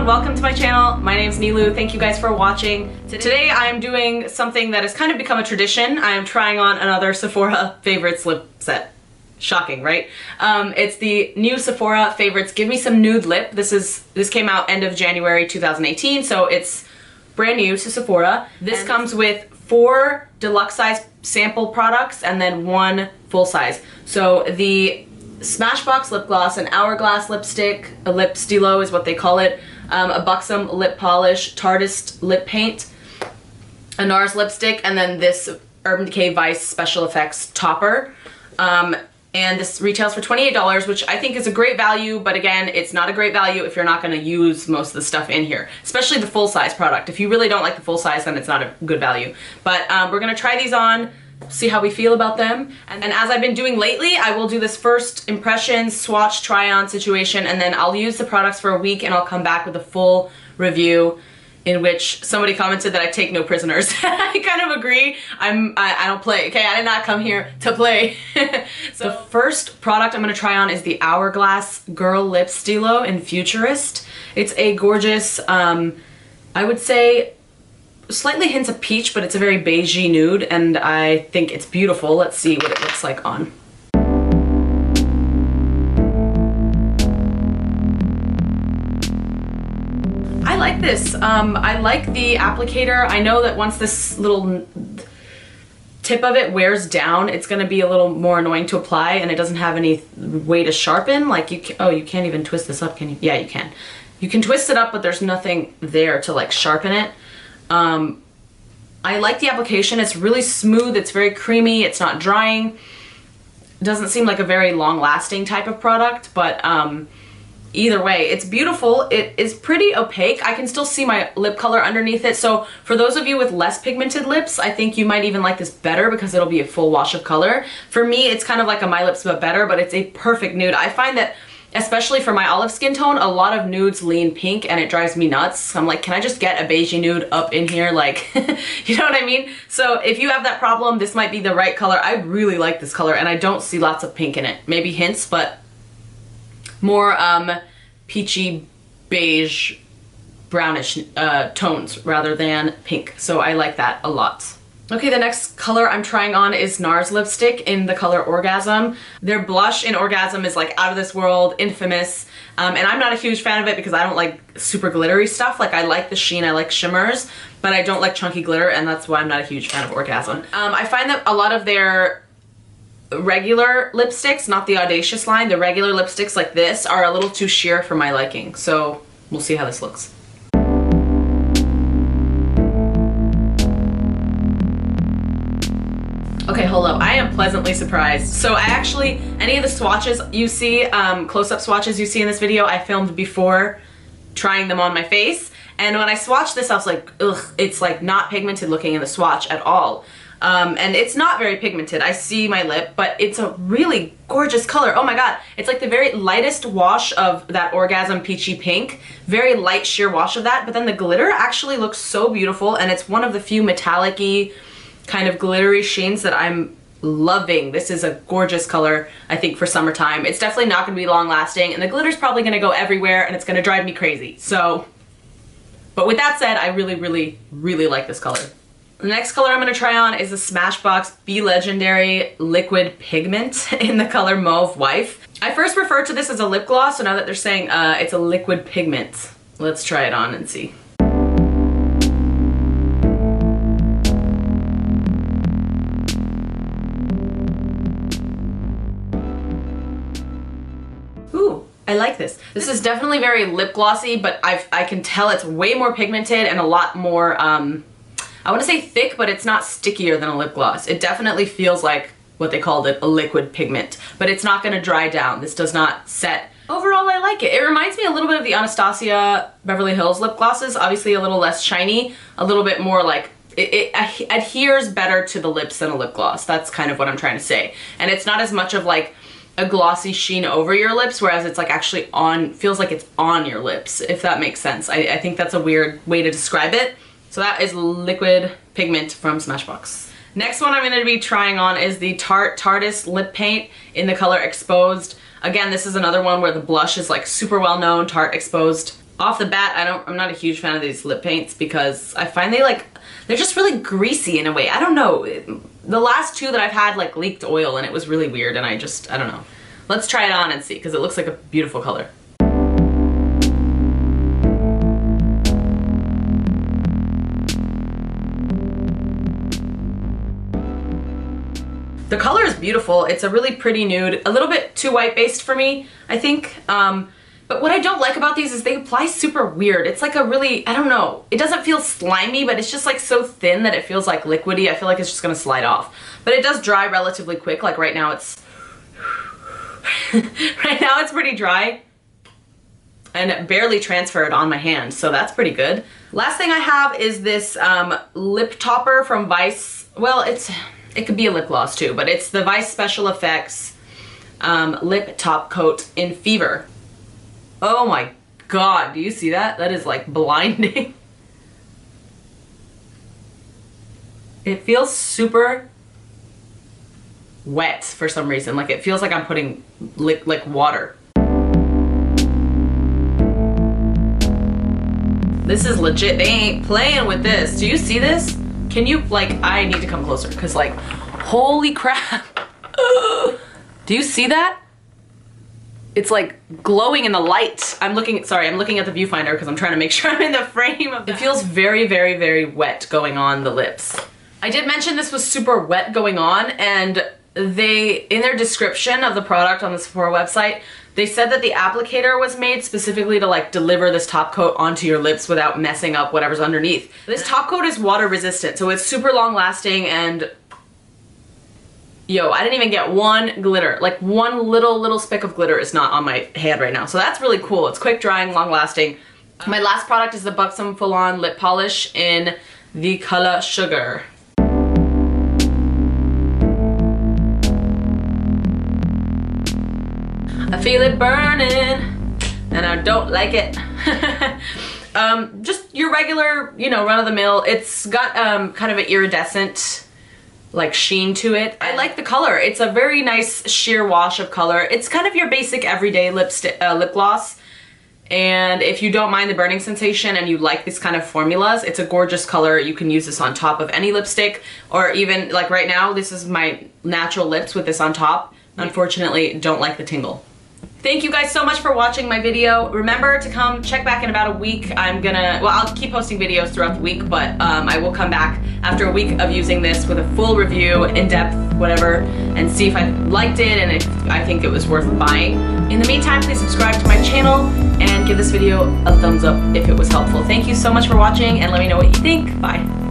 everyone, welcome to my channel. My name's Neelou. Thank you guys for watching. Today I am doing something that has kind of become a tradition. I am trying on another Sephora Favorites lip set. Shocking, right? It's the new Sephora Favorites Give Me Some Nude Lip. This came out end of January 2018, so it's brand new to Sephora. This comes with 4 deluxe size sample products and then 1 full size. So the Smashbox lip gloss, an Hourglass lipstick, a lip Stylo is what they call it, a Buxom lip polish, TARTEIST lip paint, a NARS lipstick, and then this Urban Decay Vice Special Effects topper. And this retails for $28, which I think is a great value, but again, it's not a great value if you're not gonna use most of the stuff in here, especially the full-size product. If you really don't like the full size, then it's not a good value. But we're gonna try these on, see how we feel about them. And as I've been doing lately, I will do this first impression, swatch, try-on situation, and then I'll use the products for a week and I'll come back with a full review in which somebody commented that I take no prisoners. I kind of agree. I don't play, okay? I did not come here to play. So the first product I'm gonna try on is the Hourglass Girl Lip Stylo in Futurist. It's a gorgeous, I would say, slightly hints of peach, but it's a very beigey nude, and I think it's beautiful. Let's see what it looks like on. I like this. I like the applicator. I know that once this little tip of it wears down, it's gonna be a little more annoying to apply, and it doesn't have any way to sharpen. Like you can't even twist this up, can you? Yeah, you can. You can twist it up, but there's nothing there to like sharpen it. I like the application. It's really smooth. It's very creamy. It's not drying. It doesn't seem like a very long-lasting type of product, but either way, it's beautiful. It is pretty opaque. I can still see my lip color underneath it. So for those of you with less pigmented lips, I think you might even like this better because it'll be a full wash of color. For me, it's kind of like a My Lips But Better, but it's a perfect nude. I find that, especially for my olive skin tone, a lot of nudes lean pink and it drives me nuts. I'm like, can I just get a beigey nude up in here? Like, you know what I mean? So if you have that problem, this might be the right color. I really like this color and I don't see lots of pink in it. Maybe hints, but more peachy, beige, brownish tones rather than pink. So I like that a lot. Okay, the next color I'm trying on is NARS lipstick in the color Orgasm. Their blush in Orgasm is like out of this world, infamous, and I'm not a huge fan of it because I don't like super glittery stuff. Like I like the sheen, I like shimmers, but I don't like chunky glitter, and that's why I'm not a huge fan of Orgasm. I find that a lot of their regular lipsticks, not the Audacious line, the regular lipsticks like this are a little too sheer for my liking. So we'll see how this looks. Okay, hold up. I am pleasantly surprised. So any of the swatches you see, close-up swatches you see in this video, I filmed before trying them on my face. And when I swatched this, I was like, ugh, it's like not pigmented looking in the swatch at all. And it's not very pigmented. I see my lip, but it's a really gorgeous color. Oh my god. It's like the very lightest wash of that Orgasm Peachy Pink. Very light sheer wash of that, but then the glitter actually looks so beautiful, and it's one of the few metallic-y kind of glittery sheens that I'm loving. This is a gorgeous color, I think, for summertime. It's definitely not gonna be long lasting, and the glitter's probably gonna go everywhere, and it's gonna drive me crazy. So, but with that said, I really, really, really like this color. The next color I'm gonna try on is the Smashbox Be Legendary Liquid Pigment in the color Mauve Wife. I first referred to this as a lip gloss, so now that they're saying it's a liquid pigment, let's try it on and see. I like this. This is definitely very lip glossy, but I can tell it's way more pigmented and a lot more, I want to say thick, but it's not stickier than a lip gloss. It definitely feels like what they called it, a liquid pigment, but it's not going to dry down. This does not set. Overall, I like it. It reminds me a little bit of the Anastasia Beverly Hills lip glosses, obviously a little less shiny, a little bit more like, it adheres better to the lips than a lip gloss. That's kind of what I'm trying to say. And it's not as much of like a glossy sheen over your lips, whereas it's like actually feels like it's on your lips, if that makes sense. I think that's a weird way to describe it. So that is Liquid Pigment from Smashbox. Next one I'm going to be trying on is the TARTEIST lip paint in the color Exposed. Again, this is another one where the blush is like super well known, Tarte Exposed. Off the bat, I'm not a huge fan of these lip paints because I find they're just really greasy in a way. I don't know. The last two that I've had like leaked oil and it was really weird and I don't know. Let's try it on and see because it looks like a beautiful color. The color is beautiful. It's a really pretty nude, a little bit too white based for me, I think. But what I don't like about these is they apply super weird. It's like a really, I don't know, it doesn't feel slimy, but it's just like so thin that it feels like liquidy. I feel like it's just gonna slide off. But it does dry relatively quick. Like right now it's, right now it's pretty dry and it barely transferred on my hand, so that's pretty good. Last thing I have is this lip topper from Vice. Well, it could be a lip gloss too, but it's the Vice Special Effects lip top coat in Fever. Oh my god, do you see that? That is like blinding. It feels super wet for some reason. Like it feels like I'm putting like water. This is legit. They ain't playing with this. Do you see this? Can you, like, I need to come closer because like, holy crap. Do you see that? It's like glowing in the light. I'm looking at the viewfinder because I'm trying to make sure I'm in the frame of that. It feels very, very, very wet going on the lips. I did mention this was super wet going on, and they, in their description of the product on the Sephora website, they said that the applicator was made specifically to like deliver this top coat onto your lips without messing up whatever's underneath. This top coat is water resistant, so it's super long lasting, and yo, I didn't even get one glitter. Like one little speck of glitter is not on my hand right now. So that's really cool. It's quick drying, long lasting. My last product is the Buxom Full On Lip Polish in the color Sugar. I feel it burning and I don't like it. Just your regular, you know, run-of-the-mill. It's got kind of an iridescent like sheen to it. I like the color. It's a very nice sheer wash of color. It's kind of your basic everyday lip gloss. And if you don't mind the burning sensation and you like this kind of formulas, it's a gorgeous color. You can use this on top of any lipstick, or even like right now, this is my natural lips with this on top. Unfortunately, don't like the tingle. Thank you guys so much for watching my video. Remember to come check back in about a week. I'll keep posting videos throughout the week, but I will come back after a week of using this with a full review, in-depth, whatever, and see if I liked it and if I think it was worth buying. In the meantime, please subscribe to my channel and give this video a thumbs up if it was helpful. Thank you so much for watching, and let me know what you think. Bye.